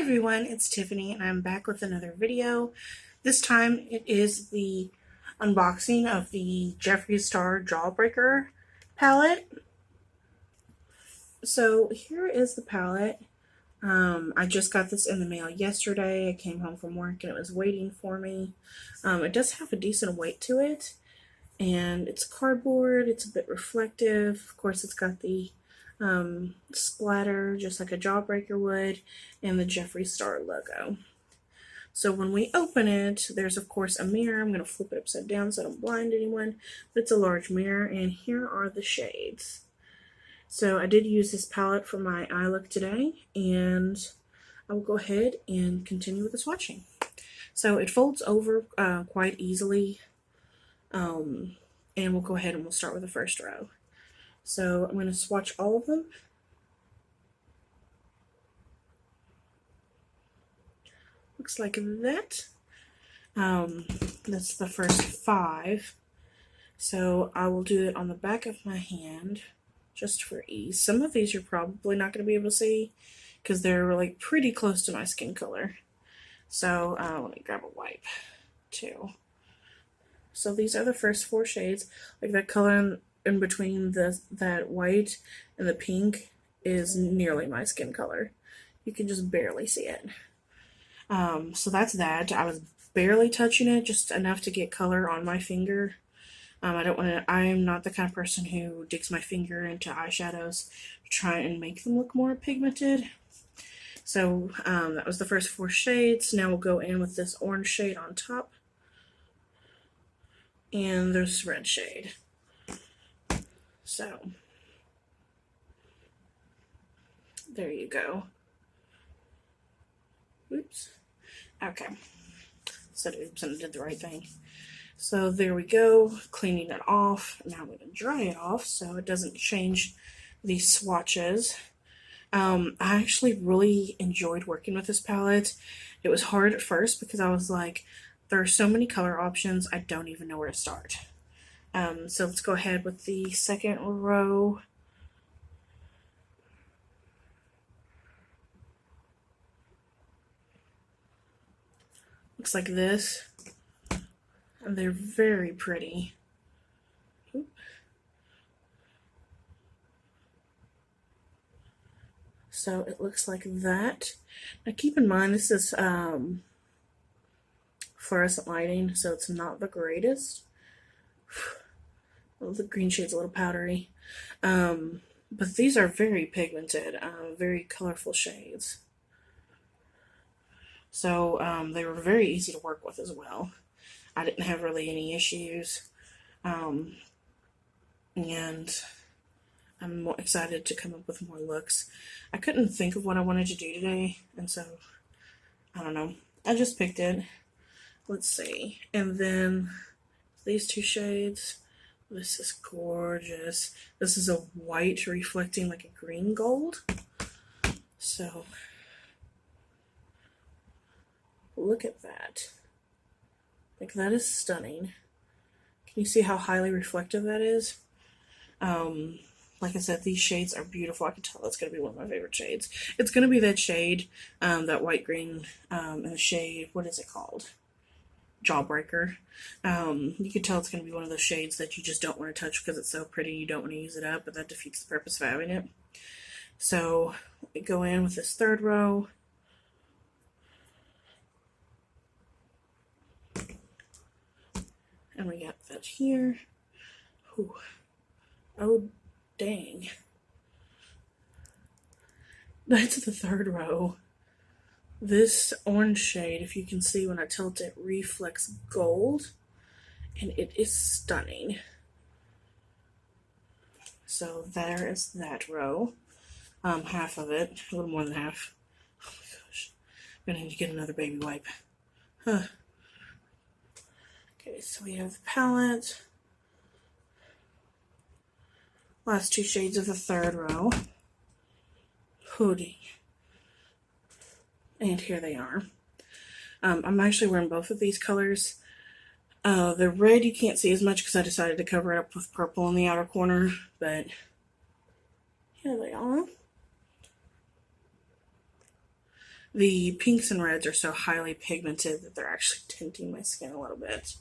everyone, it's Tiffany and I'm back with another video. This time it is the unboxing of the Jeffree Star Jawbreaker palette. So here is the palette. I just got this in the mail yesterday. I came home from work and it was waiting for me. It does have a decent weight to it, and it's cardboard. It's a bit reflective. Of course, it's got the splatter just like a Jawbreaker would, and the Jeffree Star logo. So when we open it, there's of course a mirror. I'm going to flip it upside down so I don't blind anyone, but it's a large mirror, and here are the shades. So I did use this palette for my eye look today, and I will go ahead and continue with the swatching. So it folds over quite easily, and we'll go ahead and we'll start with the first row. So I'm going to swatch all of them. Looks like that. That's the first 5. So I will do it on the back of my hand just for ease. Some of these you're probably not going to be able to see because they're like pretty close to my skin color. So let me grab a wipe too. So these are the first 4 shades. Like that color in between that white and the pink is nearly my skin color. You can just barely see it. So that's that. I was barely touching it, just enough to get color on my finger. I'm not the kind of person who digs my finger into eyeshadows to try and make them look more pigmented. So that was the first 4 shades. Now we'll go in with this orange shade on top and this red shade. So there you go. Oops. Okay. Said oops and I did the right thing. So there we go, cleaning it off. Now I'm going to dry it off so it doesn't change the swatches. I actually really enjoyed working with this palette. It was hard at first because I was like, there are so many color options, I don't even know where to start. So let's go ahead with the second row. Looks like this. And they're very pretty. Oop. So it looks like that. Now keep in mind this is fluorescent lighting, so it's not the greatest. Well, the green shade's a little powdery. But these are very pigmented, very colorful shades. So they were very easy to work with as well. I didn't have really any issues, and I'm more excited to come up with more looks. I couldn't think of what I wanted to do today, and so, I don't know, I just picked it. Let's see, and then these 2 shades, this is gorgeous. This is a white reflecting like a green gold, so look at that. Like, that is stunning. Can you see how highly reflective that is? Like I said, these shades are beautiful. I can tell it's going to be one of my favorite shades. It's going to be that shade, that white green, and the shade, what is it called? Jawbreaker. You can tell it's going to be one of those shades that you just don't want to touch because it's so pretty you don't want to use it up, but that defeats the purpose of having it. So, we go in with this third row. And we got that here. Ooh. Oh, dang. That's the third row. This orange shade, if you can see when I tilt it, reflects gold. And it is stunning. So there is that row. Half of it. A little more than half. Oh my gosh. I'm going to need to get another baby wipe. Huh. Okay, so we have the palette. Last 2 shades of the third row. Hoodie. And here they are. I'm actually wearing both of these colors. The red you can't see as much because I decided to cover it up with purple in the outer corner, but here they are. the pinks and reds are so highly pigmented that they're actually tinting my skin a little bit.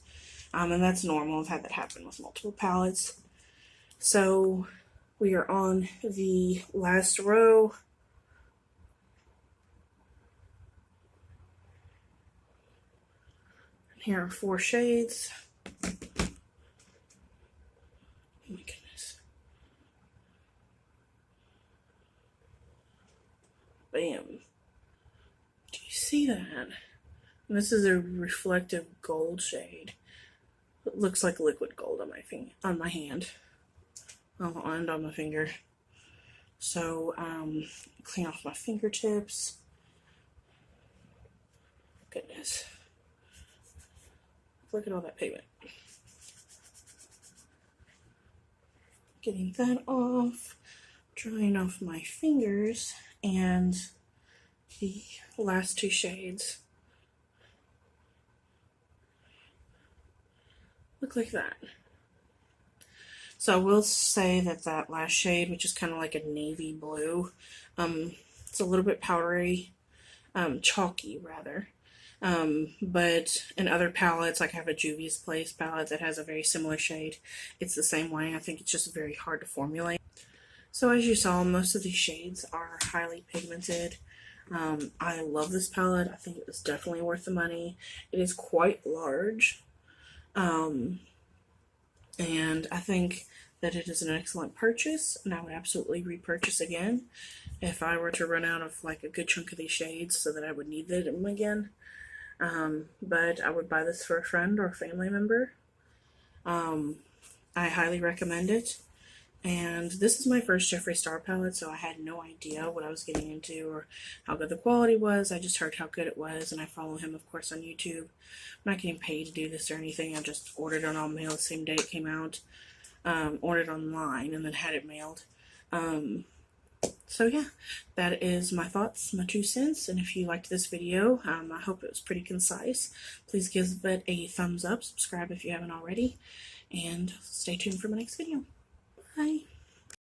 And that's normal. I've had that happen with multiple palettes. So we are on the last row. Here are 4 shades. Oh my goodness. Bam. Do you see that? And this is a reflective gold shade. It looks like liquid gold on my hand. Oh, and on my finger. So, clean off my fingertips. Goodness. Look at all that pigment. Getting that off. Drying off my fingers. And the last 2 shades look like that. So I will say that that last shade, which is kind of like a navy blue, it's a little bit powdery, chalky rather. But in other palettes, like I have a Juvia's Place palette that has a very similar shade. It's the same way. I think it's just very hard to formulate. So as you saw, most of these shades are highly pigmented. I love this palette. I think it was definitely worth the money. It is quite large. And I think that it is an excellent purchase, and I would absolutely repurchase again if I were to run out of like a good chunk of these shades so that I would need them again. But I would buy this for a friend or a family member. I highly recommend it. And this is my first Jeffree Star palette, so I had no idea what I was getting into or how good the quality was. I just heard how good it was, and I follow him, of course, on YouTube. I'm not getting paid to do this or anything. I just ordered it on mail the same day it came out. Ordered online and then had it mailed. So yeah, that is my thoughts, my 2 cents. And if you liked this video, I hope it was pretty concise. Please give it a thumbs up, subscribe if you haven't already, and stay tuned for my next video. Bye.